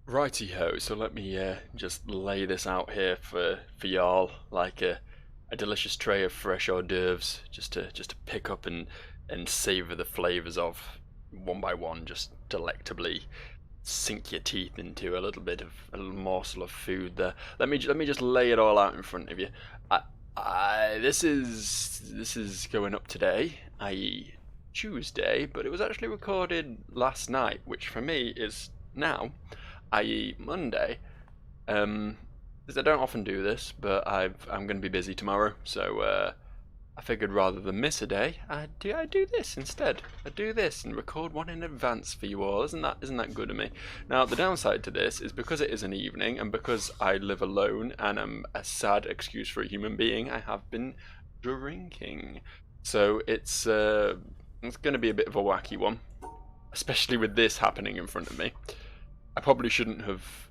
Righty-ho, so let me just lay this out here for y'all, like a delicious tray of fresh hors d'oeuvres, just to pick up and savor the flavors of one by one, just delectably sink your teeth into a little morsel of food there. Let me just lay it all out in front of you. I, this is going up today, i.e. Tuesday, but it was actually recorded last night, which for me is now, i.e. Monday. Um, because I don't often do this, but I'm going to be busy tomorrow, so I figured rather than miss a day, I do this instead. I do this and record one in advance for you all. Isn't that good of me? Now the downside to this is because it is an evening and because I live alone and am a sad excuse for a human being, I have been drinking. So it's going to be a bit of a wacky one, especially with this happening in front of me. I probably shouldn't have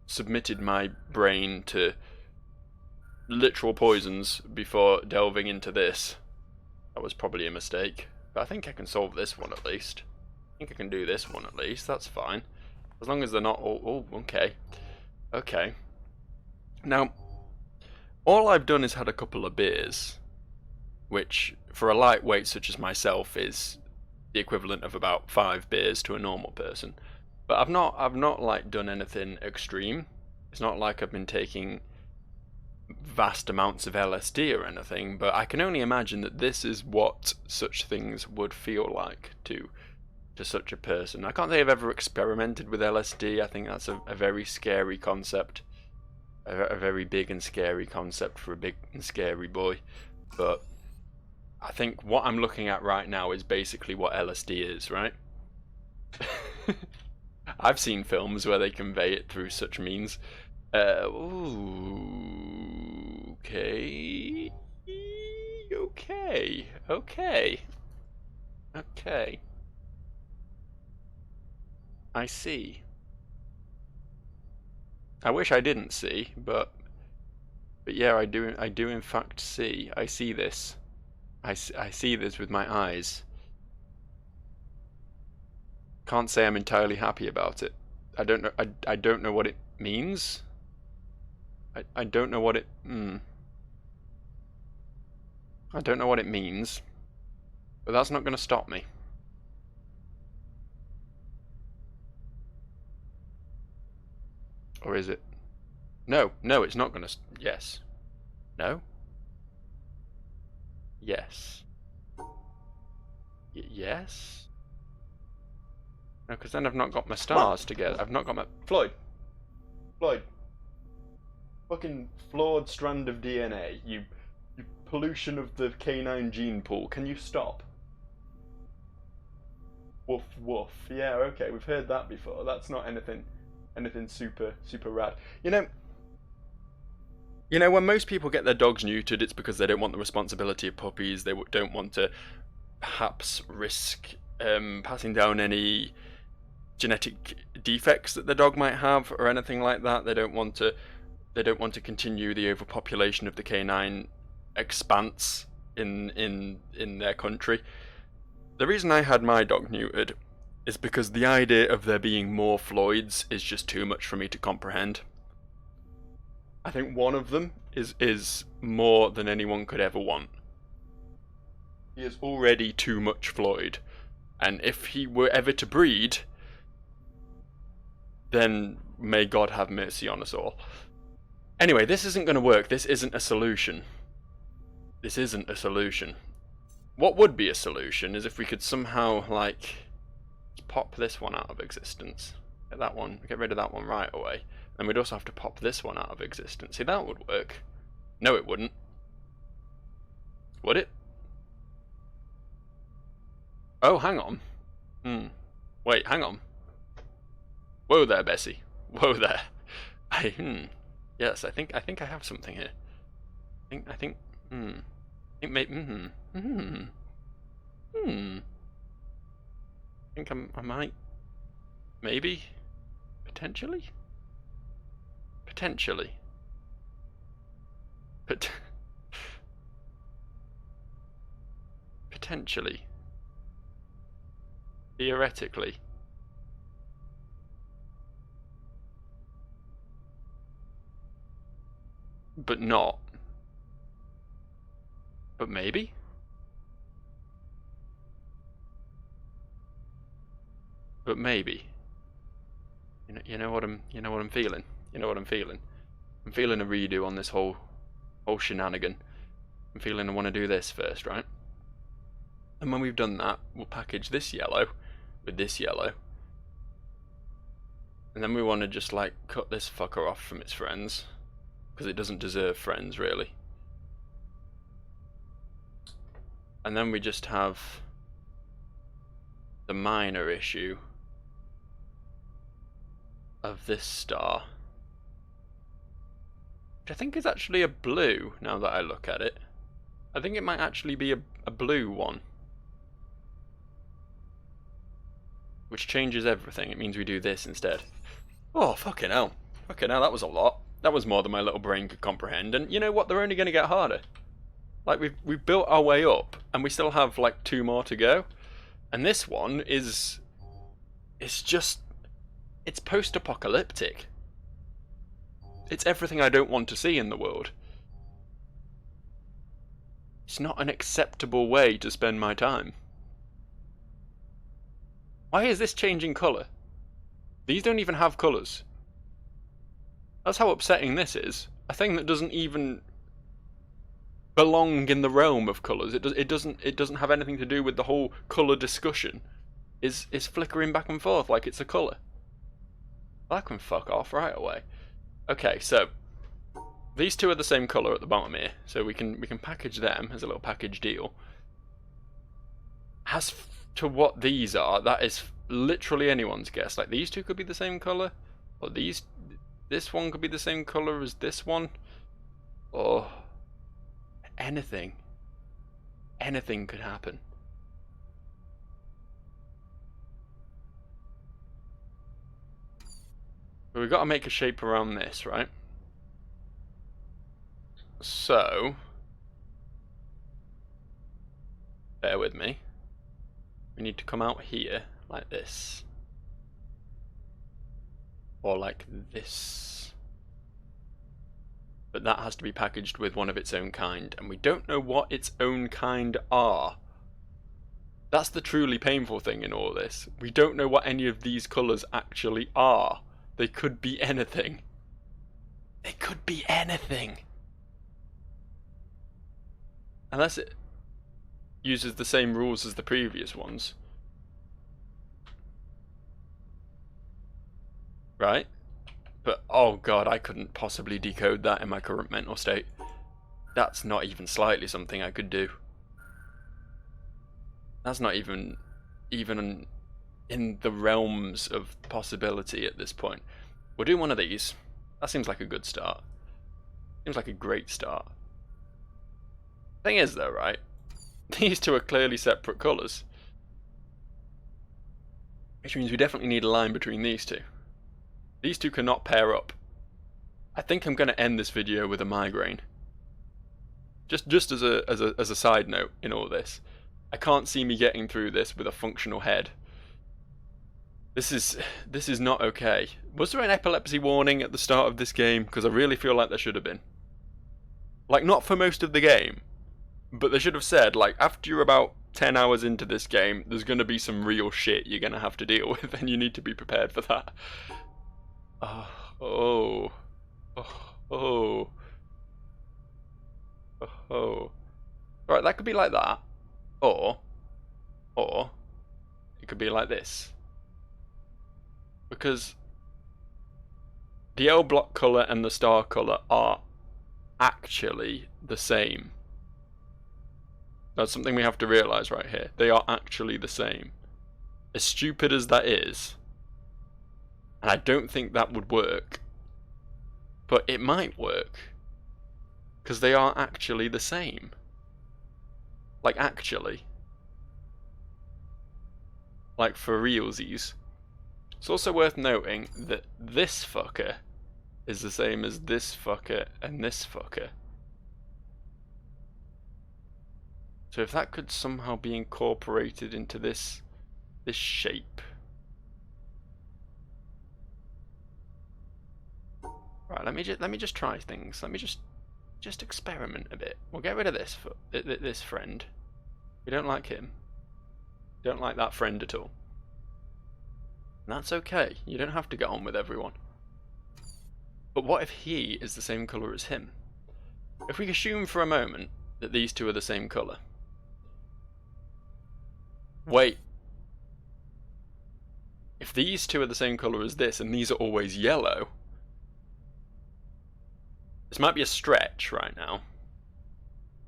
submitted my brain to literal poisons before delving into this. That was probably a mistake. But I think I can solve this one at least. I think I can do this one at least. That's fine. As long as they're not all... Oh, okay. Okay. Now, all I've done is had a couple of beers, which for a lightweight such as myself is the equivalent of about 5 beers to a normal person. But I've not like done anything extreme. It's not like I've been taking vast amounts of LSD or anything, but I can only imagine that this is what such things would feel like to such a person. I can't say I've ever experimented with LSD. I think that's a very scary concept, a very big and scary concept for a big and scary boy. But I think what I'm looking at right now is basically what LSD is, right? I've seen films where they convey it through such means. Okay. Okay. Okay. Okay. I see. I wish I didn't see, but yeah, I do in fact see. I see this. I see this with my eyes. Can't say I'm entirely happy about it. I don't know what it means. I don't know what it I don't know what it means, but that's not going to stop me. Or is it? No, no, it's not going to. Yes. No? Yes. Yes? No, because then I've not got my stars together. I've not got my. Floyd! Floyd! Fucking flawed strand of DNA. You pollution of the canine gene pool. Can you stop? Woof woof. Yeah, okay, we've heard that before. That's not anything super rad. When most people get their dogs neutered, it's because they don't want the responsibility of puppies. They don't want to perhaps risk passing down any genetic defects that the dog might have or anything like that. They don't want to. They don't want to continue the overpopulation of the canine expanse in their country. The reason I had my dog neutered is because the idea of there being more Floyds is just too much for me to comprehend. I think one of them is more than anyone could ever want. He is already too much Floyd, and if he were ever to breed, then may God have mercy on us all. Anyway, this isn't going to work. This isn't a solution. This isn't a solution. What would be a solution is if we could somehow, like, pop this one out of existence. Get rid of that one right away. And we'd also have to pop this one out of existence. See, that would work. No, it wouldn't. Would it? Oh, hang on. Wait, hang on. Whoa there, Bessie. Whoa there. Yes, I think I have something here. I think it may I think I might maybe potentially potentially but potentially theoretically but not. But maybe? But maybe. You know what I'm feeling? You know what I'm feeling? I'm feeling a redo on this whole shenanigan. I'm feeling I want to do this first, right? And when we've done that, we'll package this yellow with this yellow. And then we want to just like cut this fucker off from its friends, because it doesn't deserve friends really. And then we just have the minor issue of this star, which I think is actually a blue now that I look at it. I think it might actually be a blue one, which changes everything. It means we do this instead. Oh, fucking hell. Fucking hell, that was a lot. That was more than my little brain could comprehend. And you know what? They're only going to get harder. Like, we've built our way up, and we still have, like, 2 more to go. And this one is... It's just... It's post-apocalyptic. It's everything I don't want to see in the world. It's not an acceptable way to spend my time. Why is this changing colour? These don't even have colours. That's how upsetting this is. A thing that doesn't even belong in the realm of colours. It doesn't have anything to do with the whole colour discussion. Is flickering back and forth like it's a colour. That can fuck off right away. Okay, so these two are the same colour at the bottom here, so we can package them as a little package deal. As to what these are, that is literally anyone's guess. Like, these two could be the same colour, or this one could be the same colour as this one, or anything. Anything could happen. But we've got to make a shape around this, right? So, bear with me. We need to come out here like this. Or like this. But that has to be packaged with one of its own kind, and we don't know what its own kind are. That's the truly painful thing in all this. We don't know what any of these colours actually are. They could be anything. They could be anything. Unless it uses the same rules as the previous ones. Right? But, oh god, I couldn't possibly decode that in my current mental state. That's not even slightly something I could do. That's not even in the realms of possibility at this point. We'll do one of these. That seems like a good start. Seems like a great start. Thing is though, right? These two are clearly separate colours. Which means we definitely need a line between these two. These two cannot pair up. I think I'm going to end this video with a migraine. Just as a side note in all this. I can't see me getting through this with a functional head. This is not okay. Was there an epilepsy warning at the start of this game? Because I really feel like there should have been. Like, not for most of the game, but they should have said, like, after you're about 10 hours into this game, there's going to be some real shit you're going to have to deal with, and you need to be prepared for that. Oh. Right, that could be like that. Or it could be like this. Because the L block colour and the star colour are actually the same. That's something we have to realise right here. They are actually the same. As stupid as that is, and I don't think that would work, but it might work. Because they are actually the same. Like, actually. Like, for realsies. It's also worth noting that this fucker is the same as this fucker and this fucker. So if that could somehow be incorporated into this shape. Right, let me just try things. Let me just just experiment a bit. We'll get rid of this friend. We don't like him. Don't like that friend at all. And that's okay. You don't have to get on with everyone. But what if he is the same colour as him? If we assume for a moment that these two are the same colour. Wait. If these two are the same colour as this and these are always yellow, this might be a stretch right now,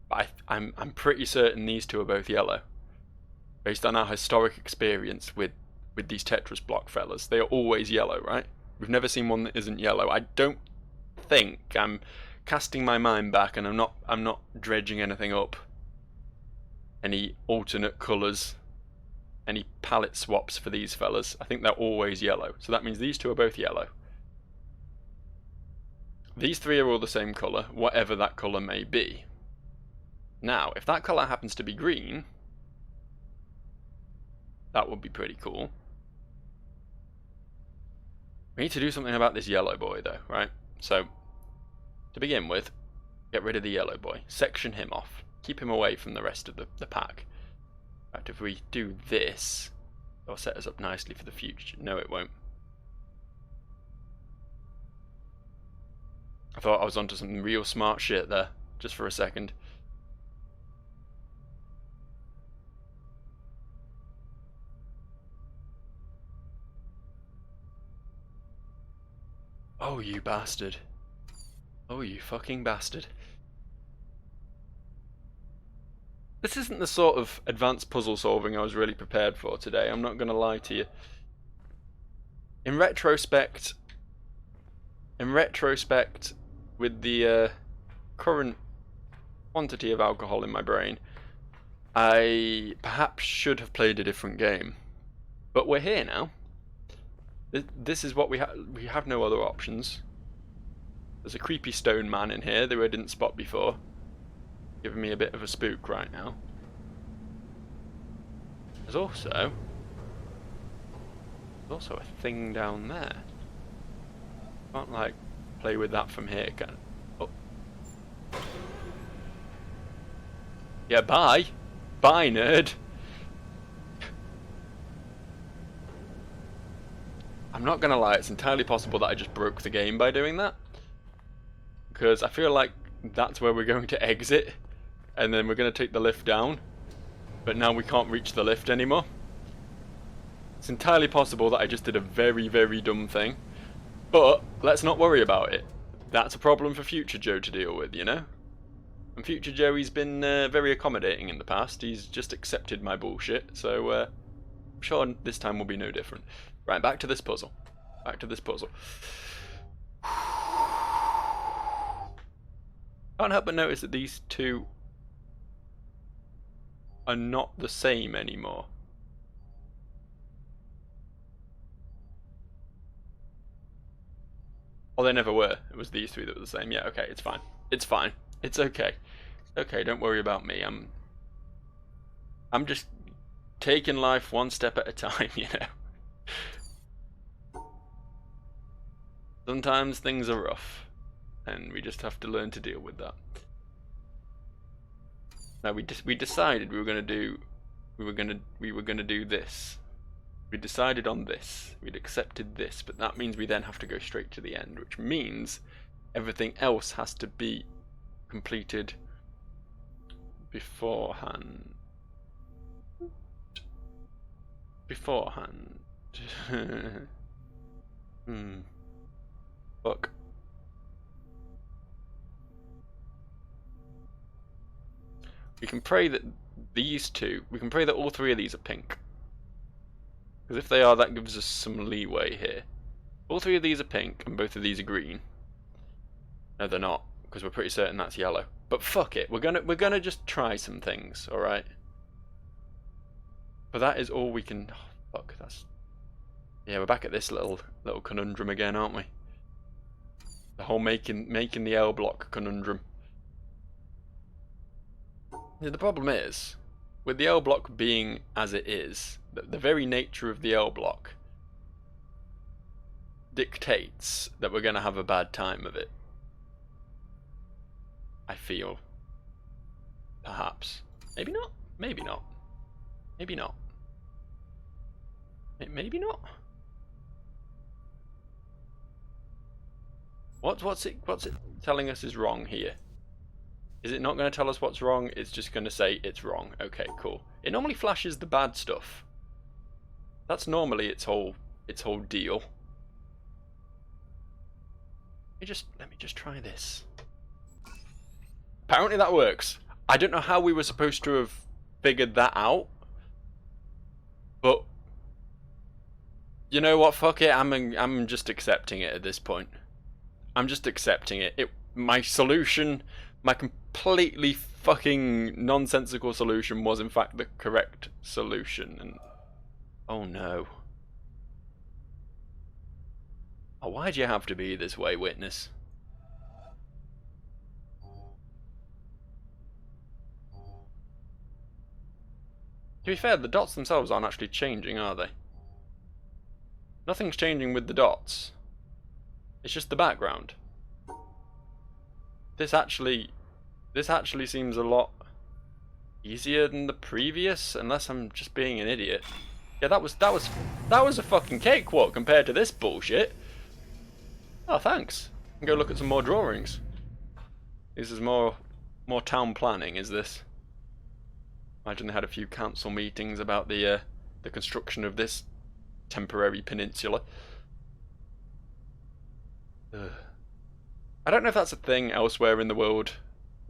but I'm pretty certain these two are both yellow. Based on our historic experience with these Tetris block fellas. They are always yellow, right? We've never seen one that isn't yellow. I don't think, I'm casting my mind back and I'm not dredging anything up. Any alternate colours, any palette swaps for these fellas. I think they're always yellow. So that means these two are both yellow. These three are all the same colour, whatever that colour may be. Now, if that colour happens to be green, that would be pretty cool. We need to do something about this yellow boy though, right? So, to begin with, get rid of the yellow boy. Section him off. Keep him away from the rest of the pack. In fact, if we do this, it'll set us up nicely for the future. No, it won't. I thought I was onto some real smart shit there, just for a second. Oh, you bastard. Oh, you fucking bastard. This isn't the sort of advanced puzzle solving I was really prepared for today, I'm not going to lie to you. In retrospect, with the current quantity of alcohol in my brain, I perhaps should have played a different game. But we're here now. This is what we have. We have no other options. There's a creepy stone man in here that I didn't spot before, giving me a bit of a spook right now. There's also a thing down there. Can't like play with that from here, can I? Oh. Yeah, bye, nerd. I'm not gonna lie, it's entirely possible that I just broke the game by doing that, because I feel like that's where we're going to exit, and then we're going to take the lift down, but now we can't reach the lift anymore. It's entirely possible that I just did a very, very dumb thing, but let's not worry about it. That's a problem for future Joe to deal with, you know? And future Joe, he's been very accommodating in the past. He's just accepted my bullshit, so I'm sure this time will be no different. Right, back to this puzzle. Can't help but notice that these two are not the same anymore. Oh, they never were. It was these three that were the same. Yeah, okay, it's fine. It's fine. It's okay. Okay, don't worry about me. I'm just taking life one step at a time, you know. Sometimes things are rough, and we just have to learn to deal with that. Now we decided we were gonna do this. We decided on this. We'd accepted this, but that means we then have to go straight to the end, which means everything else has to be completed beforehand. Fuck. We can pray that all three of these are pink. Because if they are, that gives us some leeway here. All three of these are pink, and both of these are green. No, they're not, because we're pretty certain that's yellow. But fuck it, we're gonna just try some things, alright? But that is all we can... Oh, fuck, that's... Yeah, we're back at this little conundrum again, aren't we? The whole making the L block conundrum. Yeah, the problem is, with the L block being as it is, the very nature of the L block dictates that we're going to have a bad time of it. I feel. Perhaps. Maybe not. Maybe not. Maybe not. Maybe not. What's it telling us is wrong here? Is it not going to tell us what's wrong? It's just going to say it's wrong. Okay, cool. It normally flashes the bad stuff. That's normally its whole deal. Let me just try this. Apparently that works. I don't know how we were supposed to have figured that out, but you know what? Fuck it. I'm just accepting it at this point. I'm just accepting it. My solution, my completely fucking nonsensical solution, was in fact the correct solution. And oh no. Oh, why'd you have to be this way, witness? To be fair, the dots themselves aren't actually changing, are they? Nothing's changing with the dots. It's just the background. This actually seems a lot easier than the previous, unless I'm just being an idiot. Yeah, that was a fucking cakewalk compared to this bullshit. Oh, thanks. I can go look at some more drawings. This is more town planning, is this? Imagine they had a few council meetings about the construction of this temporary peninsula. Ugh. I don't know if that's a thing elsewhere in the world,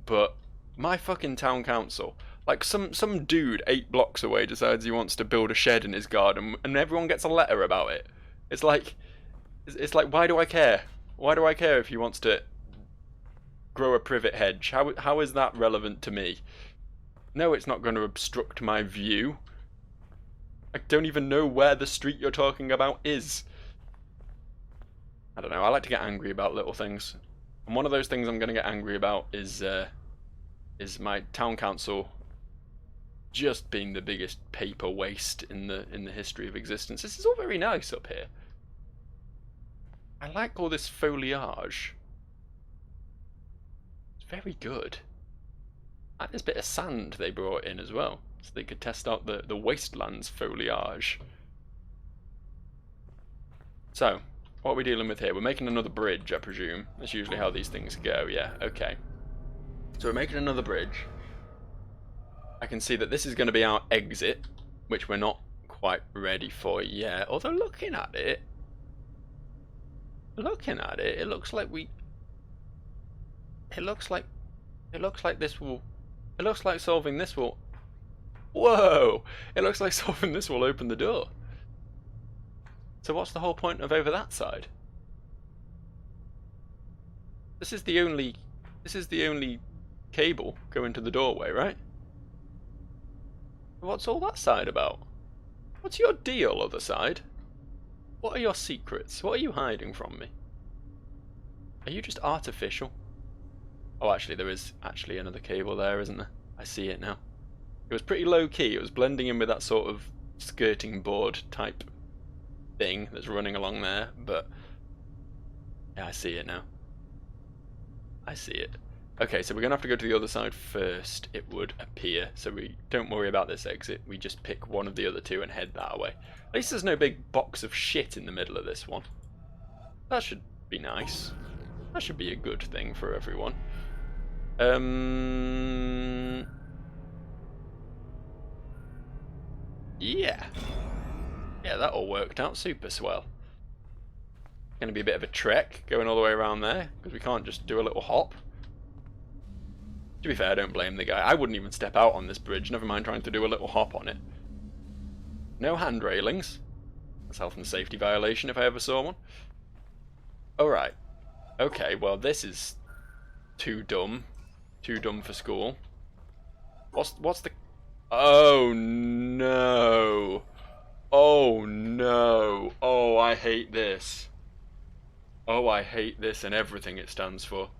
but my fucking town council, like some dude 8 blocks away decides he wants to build a shed in his garden, and everyone gets a letter about it. It's like why do I care? Why do I care if he wants to grow a privet hedge? How is that relevant to me? No, it's not going to obstruct my view. I don't even know where the street you're talking about is. I don't know, I like to get angry about little things. And one of those things I'm going to get angry about is my town council just being the biggest paper waste in the history of existence. This is all very nice up here. I like all this foliage. It's very good. I like this bit of sand they brought in as well, so they could test out the wastelands foliage. So, what are we dealing with here? We're making another bridge, I presume. That's usually how these things go, yeah, okay. So we're making another bridge. I can see that this is going to be our exit, which we're not quite ready for yet. Although looking at it, it looks like we... It looks like this will... It looks like solving this will... Whoa! It looks like solving this will open the door. So what's the whole point of over that side? This is the only cable going to the doorway, right? What's all that side about? What's your deal, other side? What are your secrets? What are you hiding from me? Are you just artificial? Oh, actually, there is actually another cable there, isn't there? I see it now. It was pretty low-key. It was blending in with that sort of skirting board type thing that's running along there, but yeah, I see it now. I see it. Okay, so we're going to have to go to the other side first, it would appear. So we don't worry about this exit. We just pick one of the other two and head that way. At least there's no big box of shit in the middle of this one. That should be nice. That should be a good thing for everyone. Yeah. Yeah, that all worked out super swell. Going to be a bit of a trek going all the way around there, because we can't just do a little hop. To be fair, I don't blame the guy. I wouldn't even step out on this bridge, never mind trying to do a little hop on it. No hand railings. That's a health and safety violation if I ever saw one. Alright. Okay, well this is too dumb. Too dumb for school. What's the... Oh no. Oh no. Oh, I hate this. Oh, I hate this and everything it stands for.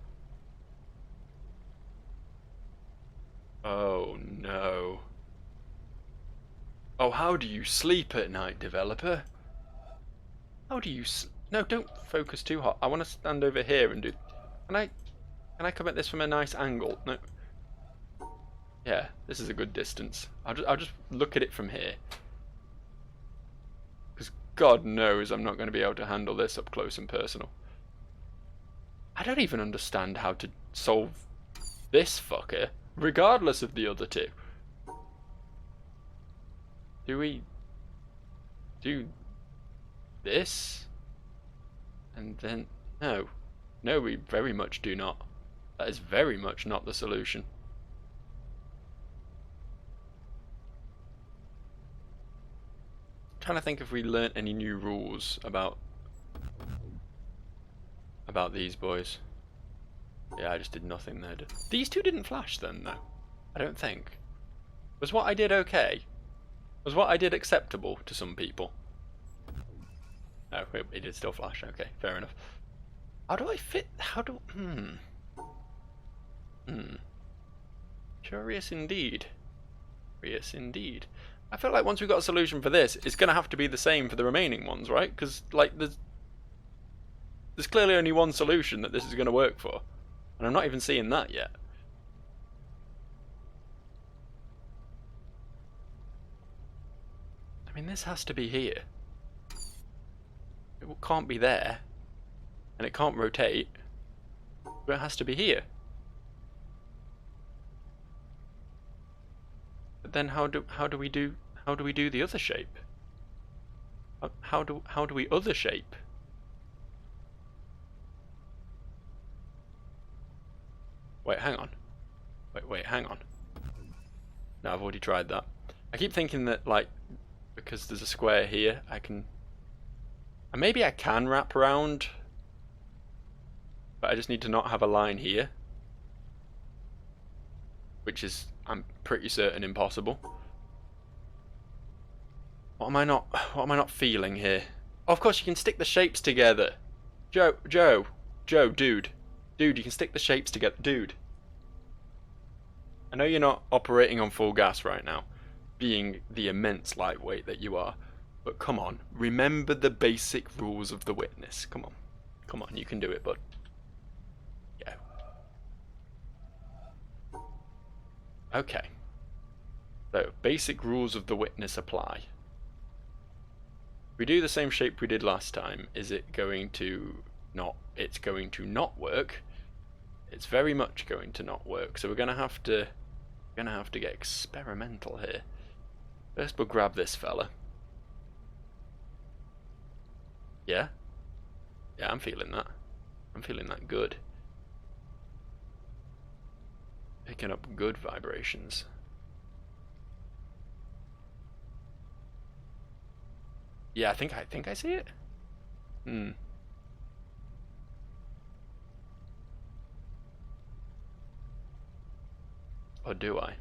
Oh no. Oh, how do you sleep at night, developer? How do you... No, don't focus too hard. I want to stand over here and do... Can I... Can I come at this from a nice angle? No. Yeah, this is a good distance. I'll just look at it from here. Because God knows I'm not going to be able to handle this up close and personal. I don't even understand how to solve this fucker, regardless of the other two. Do we do this? And then, no. No, we very much do not. That is very much not the solution. I'm trying to think if we learnt any new rules about these boys. Yeah, I just did nothing there. These two didn't flash then, though. I don't think. Was what I did okay? Was what I did acceptable to some people? No, it did still flash. Okay, fair enough. How do I fit? How do... Curious indeed. Curious indeed. I feel like once we've got a solution for this, it's going to have to be the same for the remaining ones, right? Because, like, there's clearly only one solution that this is going to work for. And I'm not even seeing that yet. I mean, this has to be here. It can't be there. And it can't rotate. But it has to be here. But then how do we do the other shape? How do we other shape? Wait, hang on. Wait, hang on. No, I've already tried that. I keep thinking that, like, because there's a square here, I can... And maybe I can wrap around, but I just need to not have a line here. Which is, I'm pretty certain, impossible. What am I not feeling here? Oh, of course, you can stick the shapes together. Joe, dude. Dude, you can stick the shapes together. Dude. I know you're not operating on full gas right now, being the immense lightweight that you are, but come on, remember the basic rules of the witness. Come on. Come on, you can do it, bud. Yeah. Okay. So, basic rules of the witness apply. If we do the same shape we did last time, is it going to not... It's going to not work. It's very much going to not work. So we're going to have to get experimental here. First we'll grab this fella. Yeah? Yeah, I'm feeling that. I'm feeling that good. Picking up good vibrations. Yeah, I think I see it. Or do I?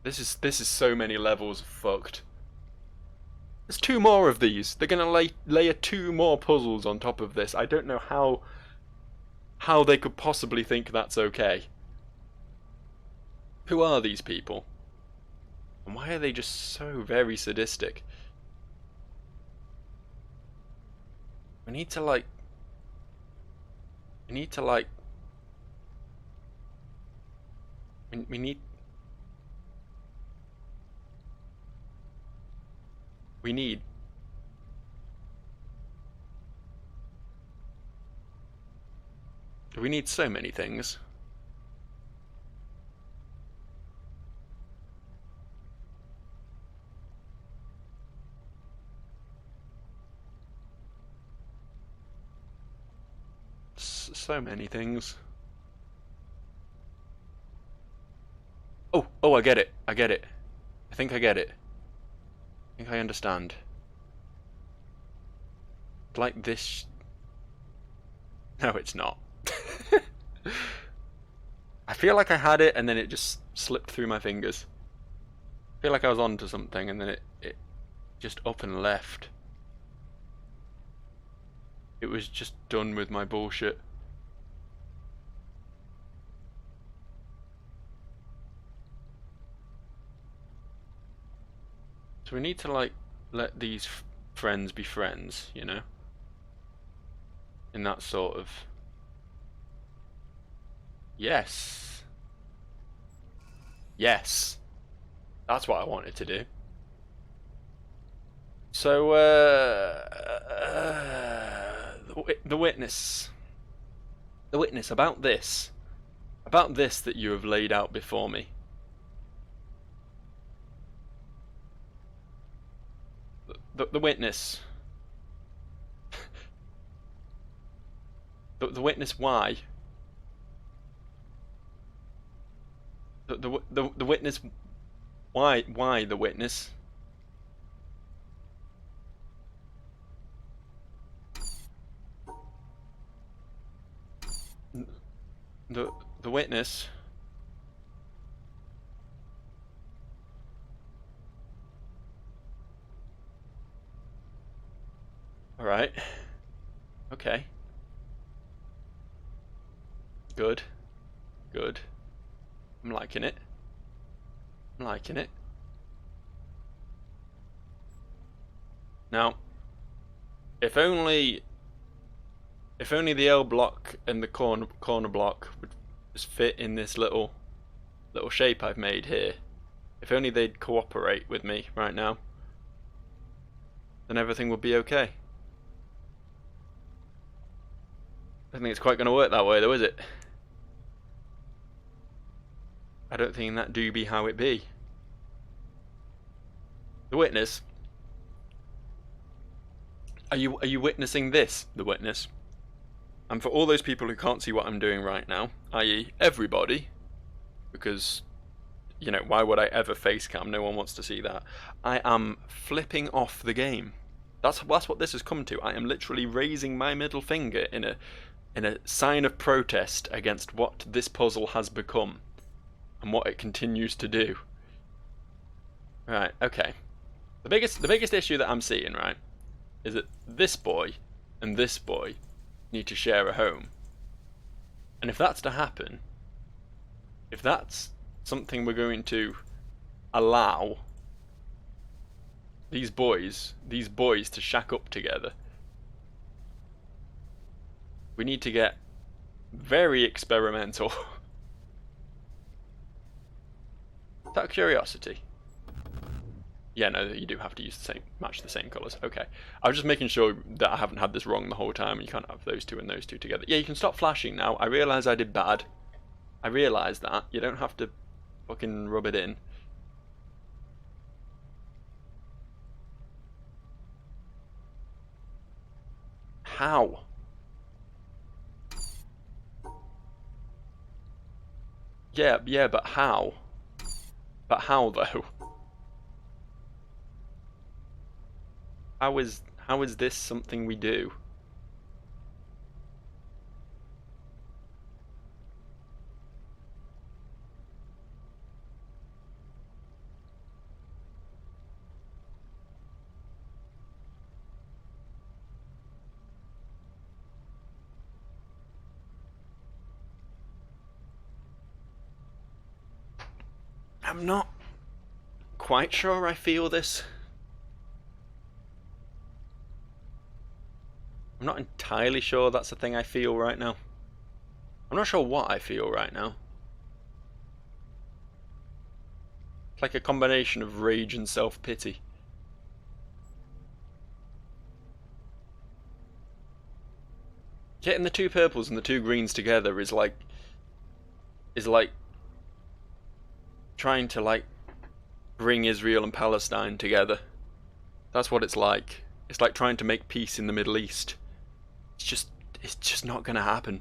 This is so many levels of fucked. There's two more of these. They're gonna layer two more puzzles on top of this. I don't know how they could possibly think that's okay. Who are these people? And why are they just so very sadistic? We need to like we need so many things. So many things. Oh, I get it. I get it. I think I get it. I think I understand. Like this... No, it's not. I feel like I had it and then it just slipped through my fingers. I feel like I was onto something and then it just up and left. It was just done with my bullshit. So we need to like let these friends be friends, you know? In that sort of Yes. Yes. That's what I wanted to do. So, the witness. The witness about this. About this that you have laid out before me. The witness. The witness why? The witness why the witness? The the witness. All right. Okay. Good. Good. I'm liking it. I'm liking it. Now, if only the L block and the corner block would just fit in this little shape I've made here. If only they'd cooperate with me right now, then everything would be okay. I don't think it's quite going to work that way though, is it? I don't think that do be how it be. The witness. Are you witnessing this, the witness? And for all those people who can't see what I'm doing right now, i.e. everybody, because, you know, why would I ever facecam? No one wants to see that. I am flipping off the game. That's what this has come to. I am literally raising my middle finger in a sign of protest against what this puzzle has become and what it continues to do. Right, okay. The biggest issue that I'm seeing, right, is that this boy and this boy need to share a home. And if that's to happen, if that's something we're going to allow these boys to shack up together, we need to get very experimental. Out of curiosity. Yeah, no, you do have to use match the same colours. Okay. I was just making sure that I haven't had this wrong the whole time. You can't have those two and those two together. Yeah, you can stop flashing now. I realise I did bad. I realise that. You don't have to fucking rub it in. How? Yeah, but how? But how though? How is this something we do? I'm not quite sure I feel this. I'm not entirely sure that's the thing I feel right now. I'm not sure what I feel right now. It's like a combination of rage and self-pity. Getting the two purples and the two greens together is like trying to like bring Israel and Palestine together. That's what it's like. It's like trying to make peace in the Middle East. It's just not gonna happen.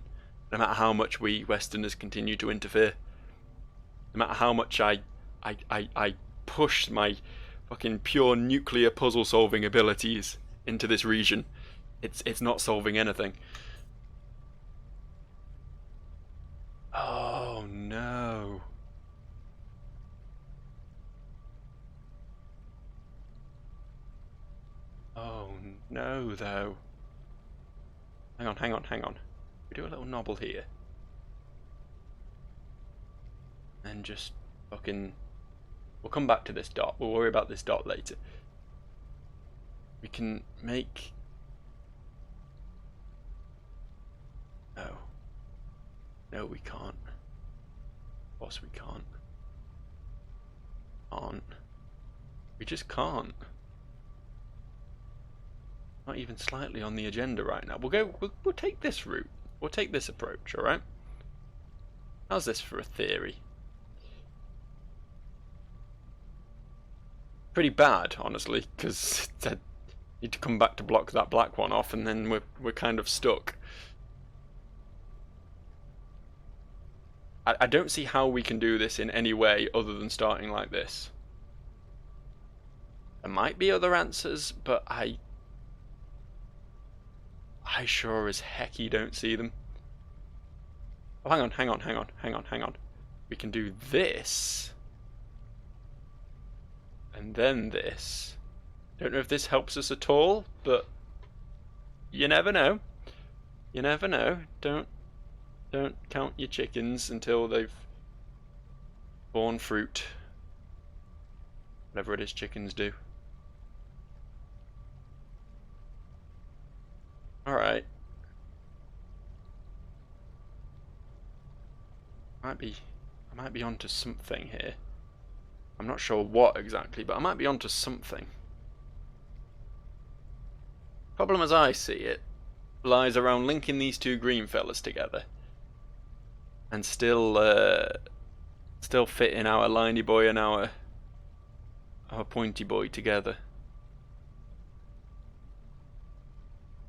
No matter how much we Westerners continue to interfere. No matter how much I push my fucking pure nuclear puzzle solving abilities into this region, it's not solving anything. Oh no. Oh no though. Hang on. We do a little nobble here. And just fucking... We'll come back to this dot. We'll worry about this dot later. We can make... No. No, we can't. Of course we can't. We just can't. Not even slightly on the agenda right now. We'll take this route. We'll take this approach, alright? How's this for a theory? Pretty bad, honestly, because I need to come back to block that black one off, and then we're kind of stuck. I don't see how we can do this in any way other than starting like this. There might be other answers, but I sure as hecky don't see them. Oh, hang on. We can do this. And then this. Don't know if this helps us at all, but you never know. You never know. Don't count your chickens until they've borne fruit. Whatever it is chickens do. Alright. I might be onto something here. I'm not sure what exactly, but I might be onto something. Problem as I see it lies around linking these two green fellas together. And still fitting our liney boy and our pointy boy together.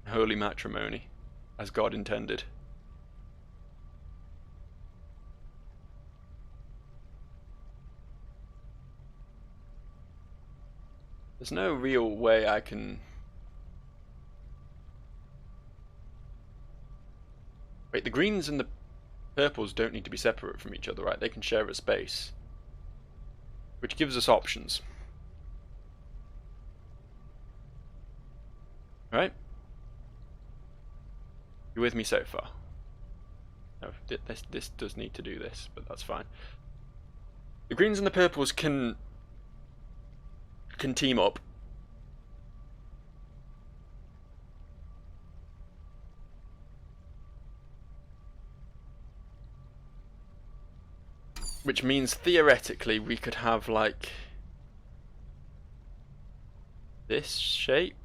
Holy matrimony, as God intended. There's no real way I can... Wait, the greens and the purples don't need to be separate from each other, right? They can share a space. Which gives us options. Right? You with me so far? No, this does need to do this, but that's fine. The greens and the purples can team up. Which means theoretically we could have like this shape.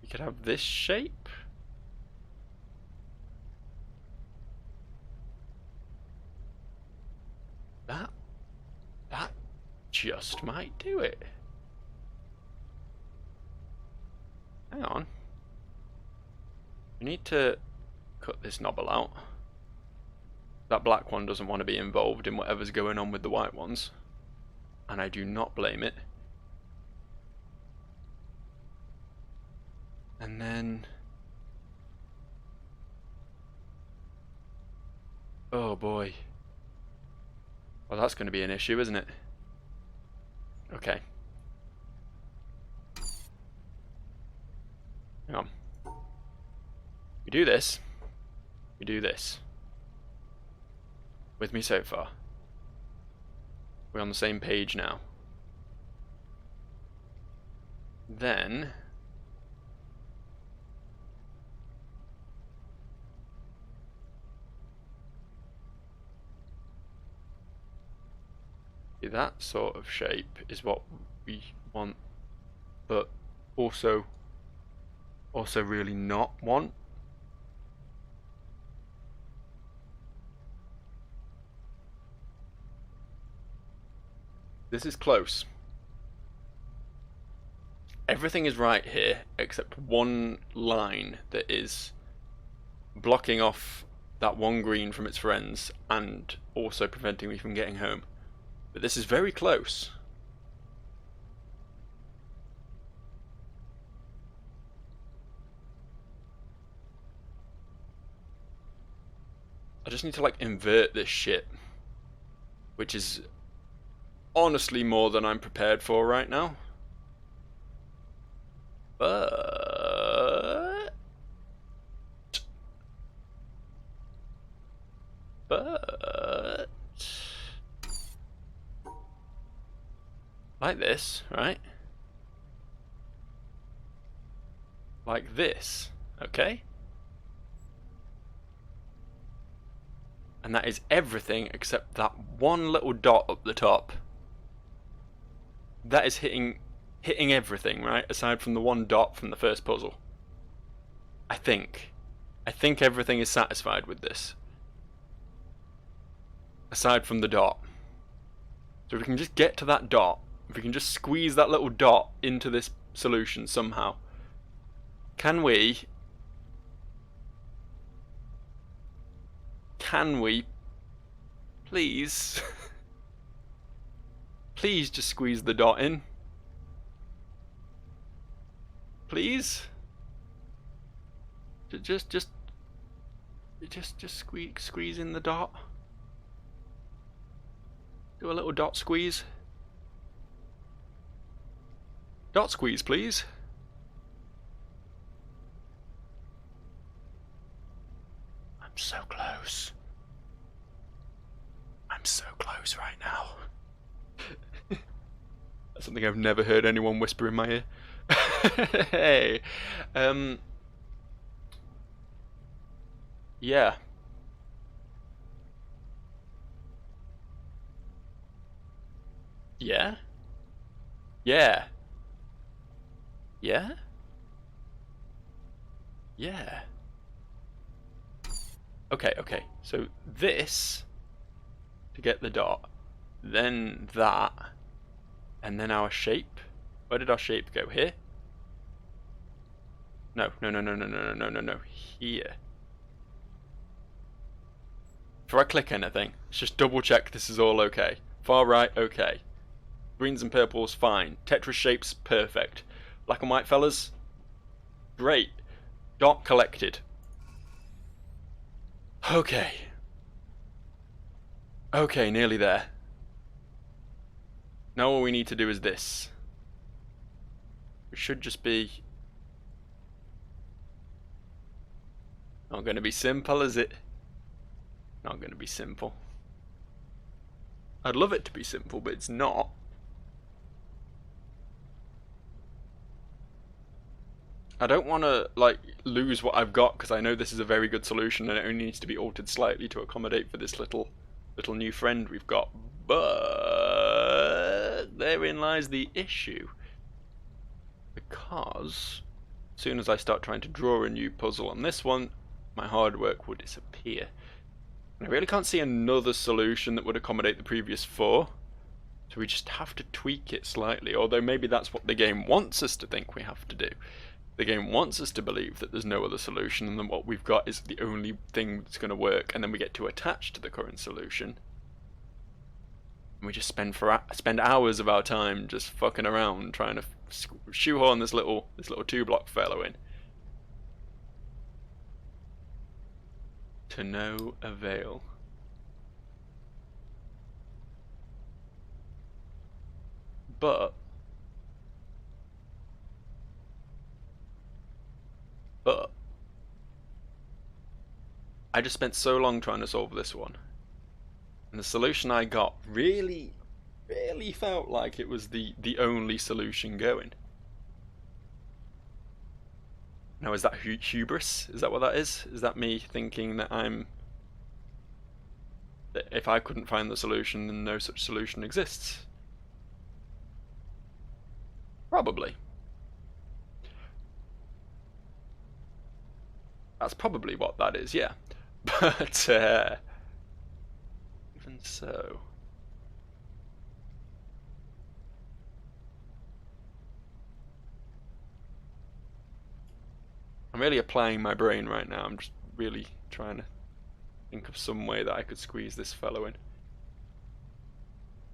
We could have this shape. That just might do it. Hang on. We need to cut this knobble out. That black one doesn't want to be involved in whatever's going on with the white ones. And I do not blame it. And then... oh boy. Well, that's going to be an issue, isn't it? Okay. Hang on. We do this. We do this. With me so far? We're on the same page now. Then... that sort of shape is what we want, but also really not want. This is close. Everything is right here except one line that is blocking off that one green from its friends and also preventing me from getting home. But this is very close. I just need to like invert this shit, which is honestly more than I'm prepared for right now. But like this, right? Like this, okay? And that is everything except that one little dot up the top. That is hitting everything, right? Aside from the one dot from the first puzzle. I think everything is satisfied with this. Aside from the dot. So if we can just get to that dot, if we can just squeeze that little dot into this solution somehow, can we please please just squeeze the dot in? Please? Just squeeze in the dot. Do a little dot squeeze. Dot squeeze, please. I'm so close. I'm so close right now. That's something I've never heard anyone whisper in my ear. Hey. Yeah. Yeah? Yeah. Yeah? Yeah. Okay, okay. So this to get the dot, then that, and then our shape. Where did our shape go? Here? No. Here. Before I click anything, let's just double check this is all okay. Far right, okay. Greens and purples, fine. Tetris shapes, perfect. Black and white, fellas? Great. Dot collected. Okay. Okay, nearly there. Now all we need to do is this. It should just be... Not going to be simple, is it? Not going to be simple. I'd love it to be simple, but it's not. I don't want to, like, lose what I've got, because I know this is a very good solution and it only needs to be altered slightly to accommodate for this little new friend we've got. But therein lies the issue. Because as soon as I start trying to draw a new puzzle on this one, my hard work will disappear. And I really can't see another solution that would accommodate the previous four. So we just have to tweak it slightly, although maybe that's what the game wants us to think we have to do. The game wants us to believe that there's no other solution and then what we've got is the only thing that's going to work, and then we get to attach to the current solution. And we just spend hours of our time just fucking around trying to shoehorn this little 2-block fellow in. To no avail. But I just spent so long trying to solve this one, and the solution I got really felt like it was the only solution going. Now, is that hubris? Is that what that is? Is that me thinking that that if I couldn't find the solution, then no such solution exists? Probably. That's probably what that is, yeah. But even so, I'm really applying my brain right now. I'm just really trying to think of some way that I could squeeze this fellow in.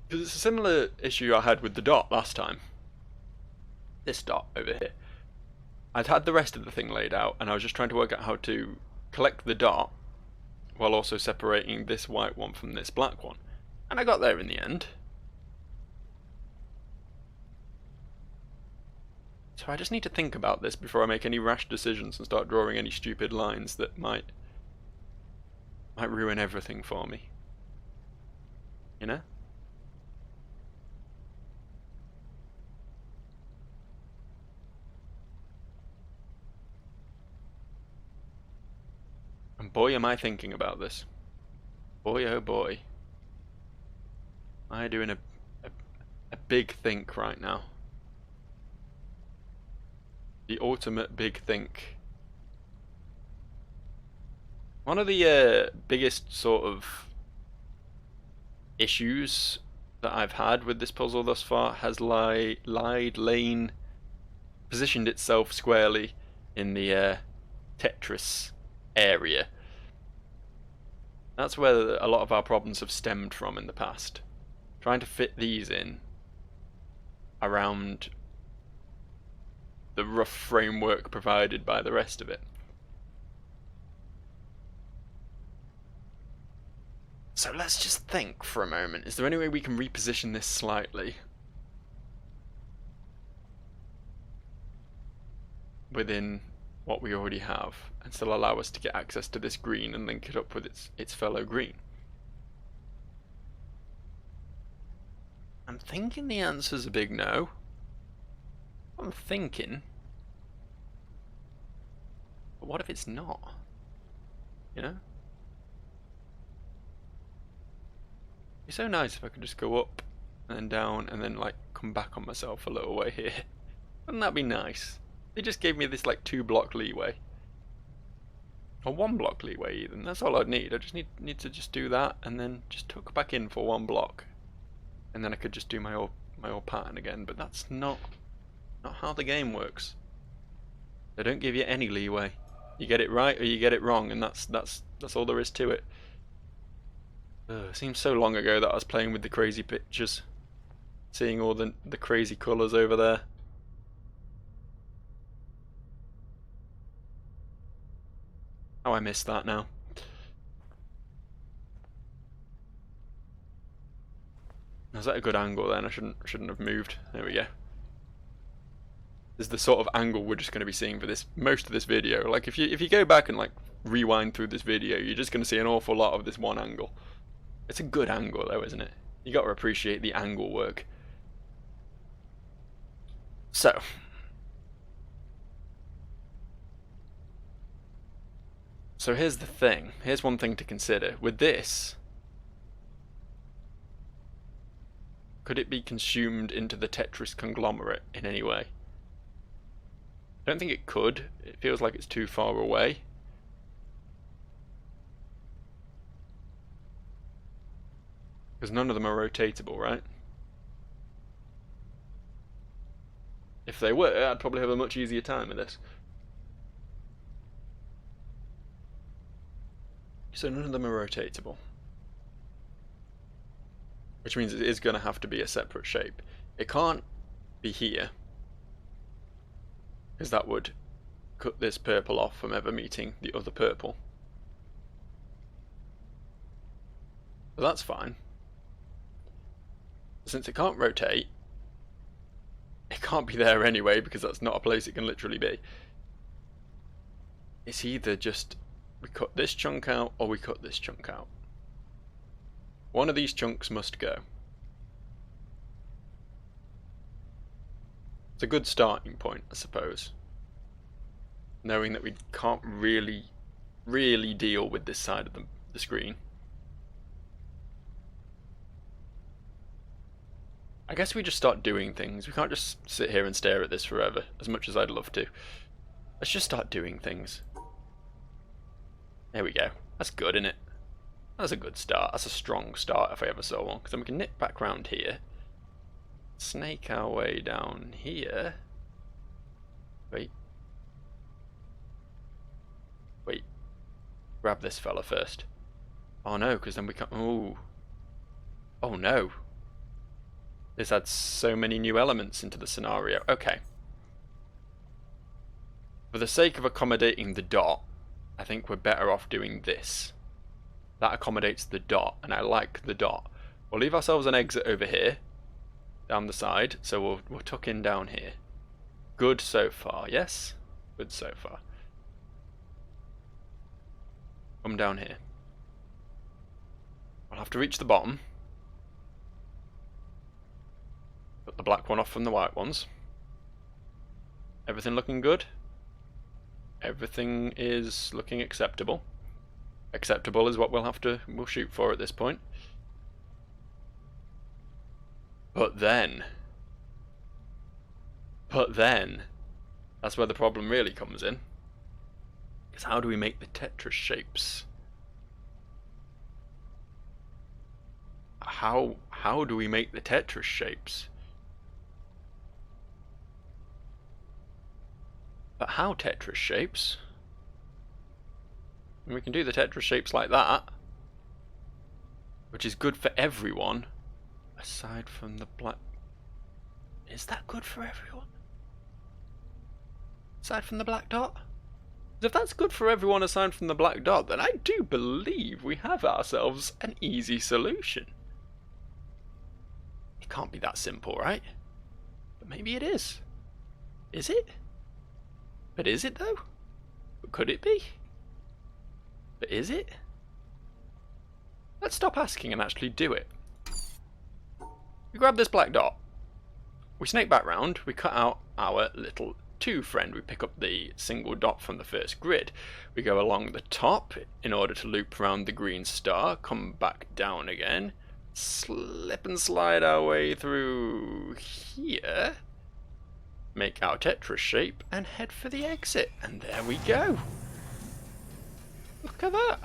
Because it's a similar issue I had with the dot last time. This dot over here. I'd had the rest of the thing laid out, and I was just trying to work out how to collect the dot while also separating this white one from this black one. And I got there in the end. So I just need to think about this before I make any rash decisions and start drawing any stupid lines that might ruin everything for me. You know? And boy, am I thinking about this. Boy, oh boy. Am I doing a big think right now? The ultimate big think. One of the biggest sort of issues that I've had with this puzzle thus far has lain positioned itself squarely in the Tetris area. That's where a lot of our problems have stemmed from in the past. Trying to fit these in around the rough framework provided by the rest of it. So let's just think for a moment. Is there any way we can reposition this slightly within what we already have and still allow us to get access to this green and link it up with its fellow green? I'm thinking the answer's a big no. I'm thinking. But what if it's not? You know? It'd be so nice if I could just go up and then down and then like come back on myself a little way here. Wouldn't that be nice? They just gave me this like 2-block leeway. Or 1-block leeway even. That's all I'd need. I just need to just do that and then just tuck back in for 1 block. And then I could just do my old pattern again, but that's not how the game works. They don't give you any leeway. You get it right or you get it wrong, and that's all there is to it. It seems so long ago that I was playing with the crazy pictures, seeing all the crazy colours over there. Oh, I missed that now. Was that a good angle then? I shouldn't have moved. There we go. This is the sort of angle we're just going to be seeing for most of this video. Like if you go back and like rewind through this video, you're just going to see an awful lot of this one angle. It's a good angle though, isn't it? You got to appreciate the angle work. So here's the thing. Here's one thing to consider. With this, could it be consumed into the Tetris conglomerate in any way? I don't think it could. It feels like it's too far away. Because none of them are rotatable, right? If they were, I'd probably have a much easier time with this. So none of them are rotatable. Which means it is going to have to be a separate shape. It can't be here, because that would cut this purple off from ever meeting the other purple. But that's fine. Since it can't rotate, it can't be there anyway, because that's not a place it can literally be. It's either just we cut this chunk out or we cut this chunk out. One of these chunks must go. It's a good starting point, I suppose. Knowing that we can't really deal with this side of the screen. I guess we just start doing things. We can't just sit here and stare at this forever, as much as I'd love to. Let's just start doing things. There we go. That's good, isn't it? That's a good start. That's a strong start if I ever saw one. Because then we can nip back round here. Snake our way down here. Wait. Grab this fella first. Oh no, because then we can't... Ooh. Oh no. This adds so many new elements into the scenario. Okay. For the sake of accommodating the dot, I think we're better off doing this. That accommodates the dot, and I like the dot. We'll leave ourselves an exit over here, down the side, so we'll tuck in down here. Good so far, yes? Good so far. Come down here. I'll have to reach the bottom. Put the black one off from the white ones. Everything looking good? Everything is looking acceptable. acceptable is what we'll shoot for at this point. But then, that's where the problem really comes in. Because how do we make the Tetris shapes? How do we make the Tetris shapes? But how Tetris shapes? And we can do the Tetris shapes like that, which is good for everyone, aside from the black. Is that good for everyone? Aside from the black dot? If that's good for everyone aside from the black dot, then I do believe we have ourselves an easy solution. It can't be that simple, right? But maybe it is. Is it? But is it though? But could it be? But is it? Let's stop asking and actually do it. We grab this black dot. We snake back round. We cut out our little 2 friend. We pick up the single dot from the first grid. We go along the top in order to loop around the green star. Come back down again. Slip and slide our way through here. Make our Tetris shape and head for the exit. And there we go. Look at that.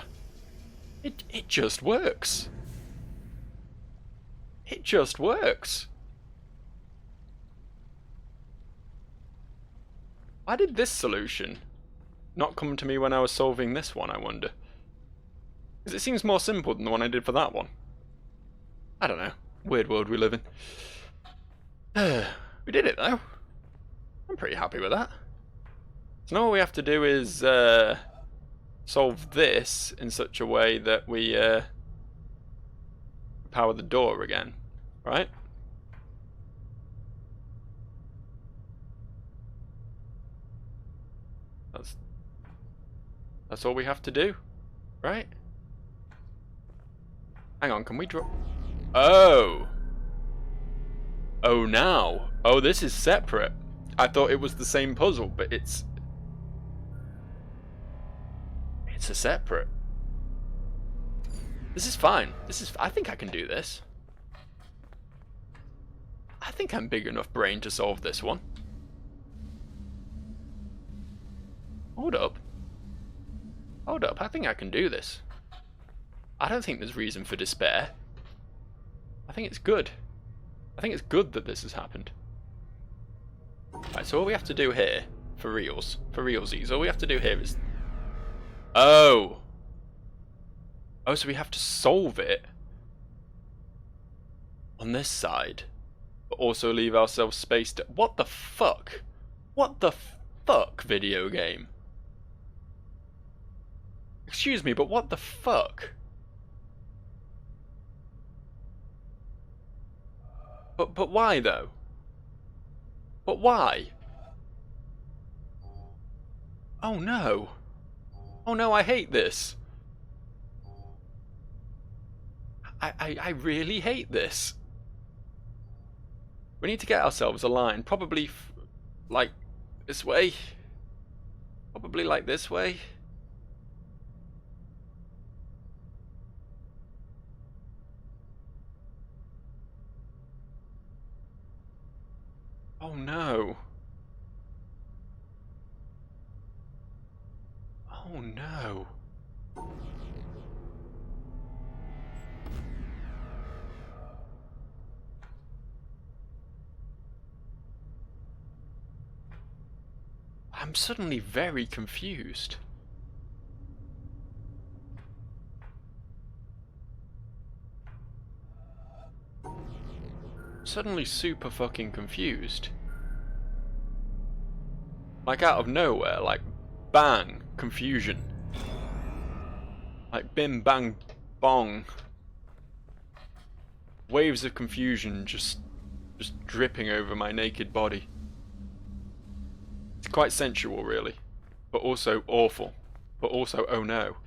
It just works. It just works. Why did this solution not come to me when I was solving this one, I wonder? Because it seems more simple than the one I did for that one. I don't know. Weird world we live in. We did it though. I'm pretty happy with that. So now all we have to do is solve this in such a way that we power the door again, right? That's all we have to do, right? Hang on, can we draw? Oh! Oh, now. Oh, this is separate. I thought it was the same puzzle, but it's a separate. This is fine. I think I can do this. I think I'm big enough brain to solve this one. Hold up. Hold up, I think I can do this. I don't think there's reason for despair. I think it's good. I think it's good that this has happened. Right, so all we have to do here, for realsies, all we have to do here is... Oh! Oh, so we have to solve it on this side, but also leave ourselves space to... What the fuck? What the fuck, video game? Excuse me, but what the fuck? But why though? But why? Oh no. Oh no, I hate this. I really hate this. We need to get ourselves a line, probably like this way. Probably like this way. Oh no. Oh no. I'm suddenly very confused. Suddenly super fucking confused. Like out of nowhere, like bang, confusion. Like bim bang bong. Waves of confusion just dripping over my naked body. It's quite sensual really, but also awful, but also oh no.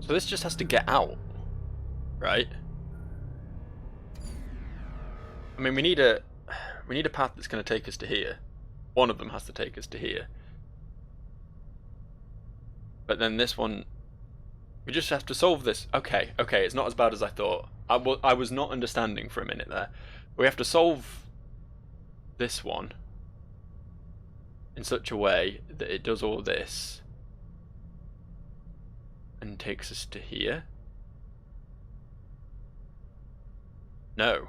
So this just has to get out, right? I mean, we need a path that's going to take us to here. One of them has to take us to here. But then this one, we just have to solve this. Okay, it's not as bad as I thought. I was not understanding for a minute there. We have to solve this one in such a way that it does all this and takes us to here. No,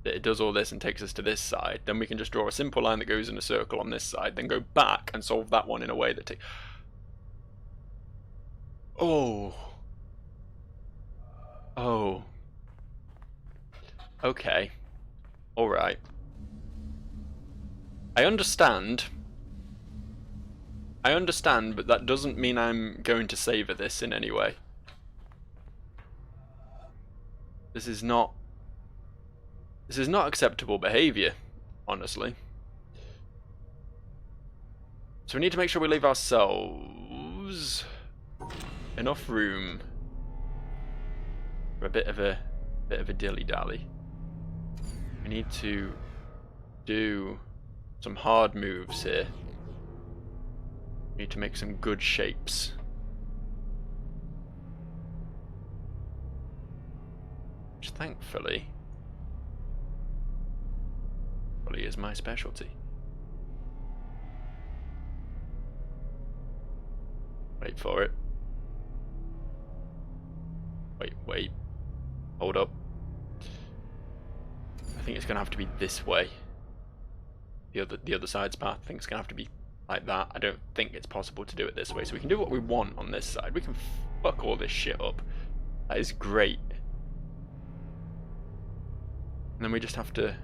that it does all this and takes us to this side. Then we can just draw a simple line that goes in a circle on this side, then go back and solve that one in a way that takes... Oh. Okay. Alright. I understand, but that doesn't mean I'm going to savor this in any way. This is not acceptable behavior, honestly. So we need to make sure we leave ourselves enough room for a bit of a dilly-dally. We need to do some hard moves here. We need to make some good shapes. Which thankfully is my specialty. Wait for it. Wait. Hold up. I think it's gonna have to be this way. The other side's path, I think it's gonna have to be like that. I don't think it's possible to do it this way. So we can do what we want on this side. We can fuck all this shit up. That is great. And then we just have to...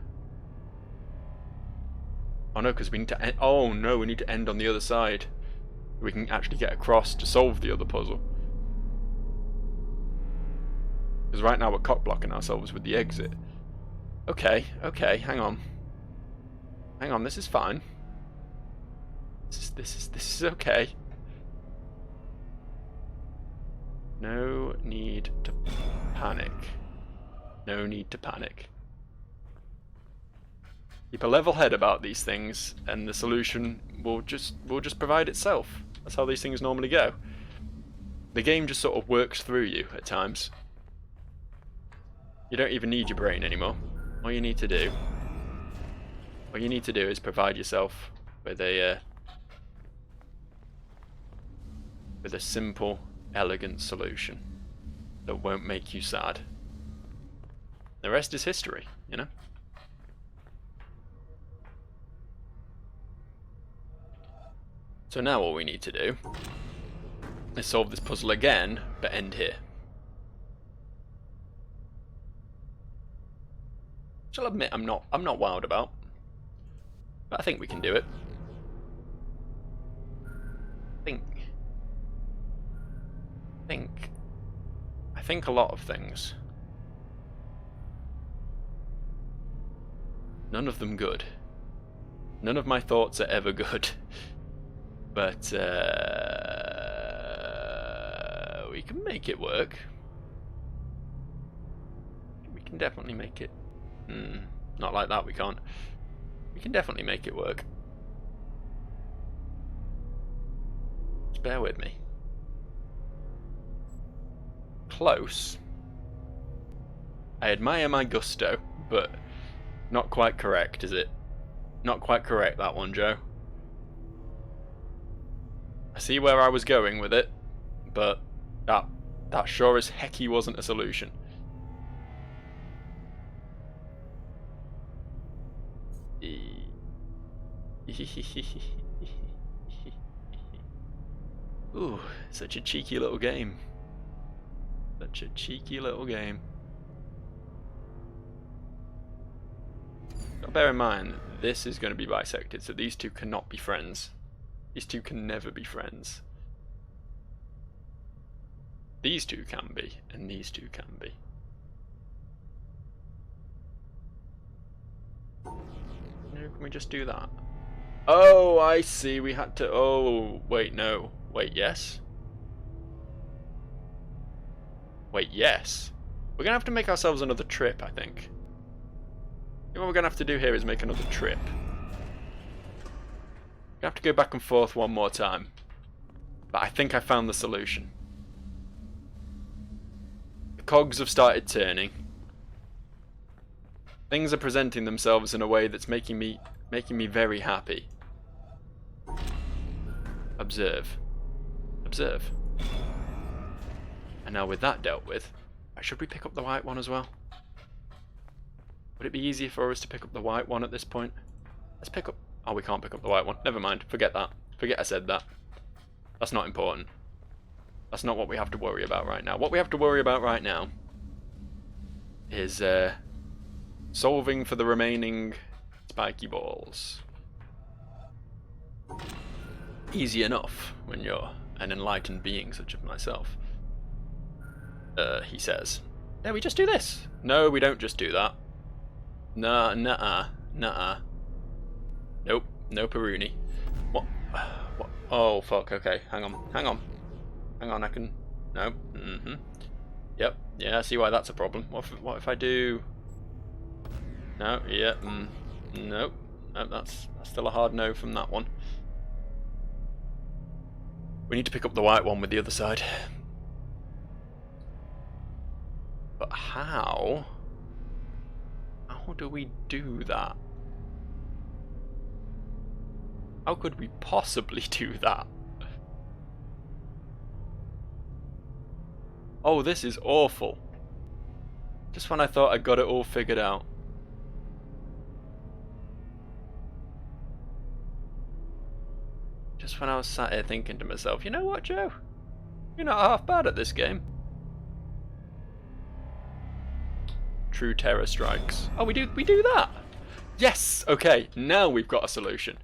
Oh no, because we need to end... Oh no, we need to end on the other side. We can actually get across to solve the other puzzle. Because right now we're cock-blocking ourselves with the exit. Okay, hang on. Hang on, this is fine. This is okay. No need to panic. No need to panic. Keep a level head about these things, and the solution will just provide itself. That's how these things normally go. The game just sort of works through you at times. You don't even need your brain anymore. All you need to do is provide yourself with a simple, elegant solution that won't make you sad. The rest is history, you know? So now all we need to do is solve this puzzle again, but end here. Which I'll admit I'm not wild about. But I think we can do it. I think a lot of things. None of them good. None of my thoughts are ever good. But we can make it work. We can definitely make it. Not like that, we can't. We can definitely make it work. Just bear with me. Close. I admire my gusto, but not quite correct, is it? Not quite correct, that one, Joe. I see where I was going with it, but that sure as hecky wasn't a solution. Ooh, such a cheeky little game. Such a cheeky little game. Now bear in mind, this is going to be bisected, so these two cannot be friends. These two can never be friends. These two can be, and these two can be. No, can we just do that? Oh, I see, we had to... Oh, wait, no. Wait, yes? Wait, yes? We're going to have to make ourselves another trip, I think. I think what we're going to have to do here is make another trip. I have to go back and forth one more time. But I think I found the solution. The cogs have started turning. Things are presenting themselves in a way that's making me very happy. Observe. Observe. And now with that dealt with, should we pick up the white one as well? Would it be easier for us to pick up the white one at this point? Let's pick up... Oh, we can't pick up the white one. Never mind. Forget that. Forget I said that. That's not important. That's not what we have to worry about right now. What we have to worry about right now is solving for the remaining spiky balls. Easy enough when you're an enlightened being such as myself. He says. Yeah, we just do this. No, we don't just do that. Nah, nuh-uh. Nope, no Peruni. What? Oh, fuck, okay, hang on, I can... No, Yep, yeah, I see why that's a problem. What if I do... No, yeah, nope. Nope, that's still a hard no from that one. We need to pick up the white one with the other side. But how? How do we do that? How could we possibly do that? Oh, this is awful. Just when I thought I got it all figured out. Just when I was sat here thinking to myself, you know what, Joe? You're not half bad at this game. True terror strikes. Oh, we do that. Yes. Okay. Now we've got a solution.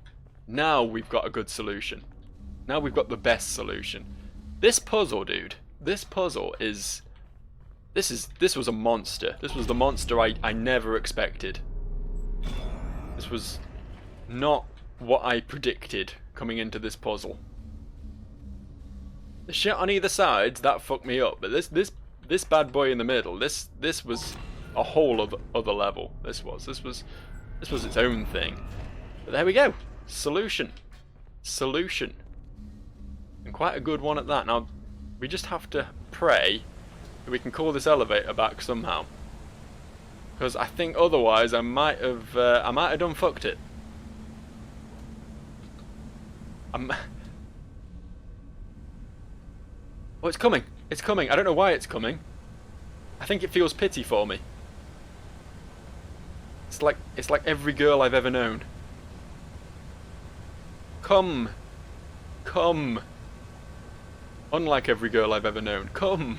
Now we've got a good solution. Now we've got the best solution. This puzzle, dude. This puzzle is. This was a monster. This was the monster I never expected. This was not what I predicted coming into this puzzle. The shit on either side that fucked me up, but this bad boy in the middle. This was a whole other level. This was its own thing. But there we go. Solution. And quite a good one at that. Now we just have to pray that we can call this elevator back somehow. Because I think otherwise I might have done fucked it. Oh, it's coming. It's coming. I don't know why it's coming. I think it feels pity for me. It's like every girl I've ever known. Come. Unlike every girl I've ever known. Come.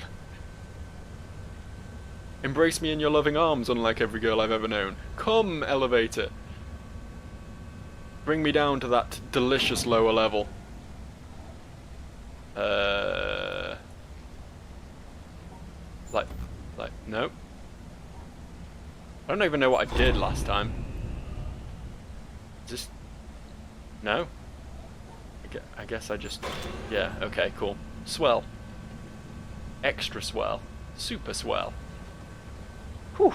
Embrace me in your loving arms, unlike every girl I've ever known. Come, elevator. Bring me down to that delicious lower level. No. I don't even know what I did last time. Just... No? I guess I just... Yeah, okay, cool. Swell. Extra swell. Super swell. Whew.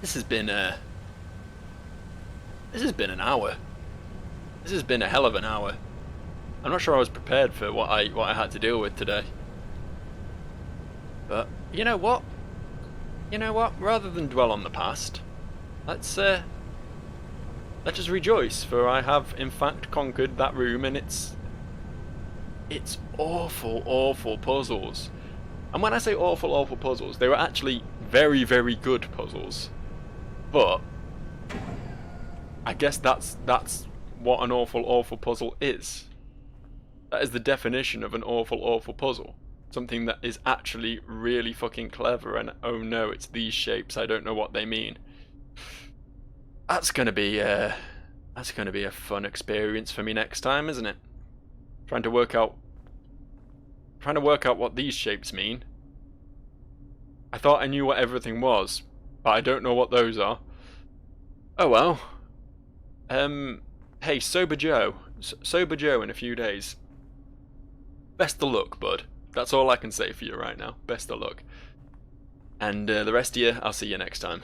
This has been an hour. This has been a hell of an hour. I'm not sure I was prepared for what I had to deal with today. But you know what? Rather than dwell on the past, let's just rejoice, for I have in fact conquered that room, and it's awful puzzles. And when I say awful puzzles, they were actually very, very good puzzles. But I guess that's what an awful puzzle is. That is the definition of an awful puzzle. Something that is actually really fucking clever, and oh no, it's these shapes, I don't know what they mean. That's gonna be a fun experience for me next time, isn't it? Trying to work out what these shapes mean. I thought I knew what everything was, but I don't know what those are. Oh well. Hey, Sober Joe in a few days. Best of luck, bud. That's all I can say for you right now. Best of luck. And the rest of you, I'll see you next time.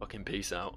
Fucking peace out.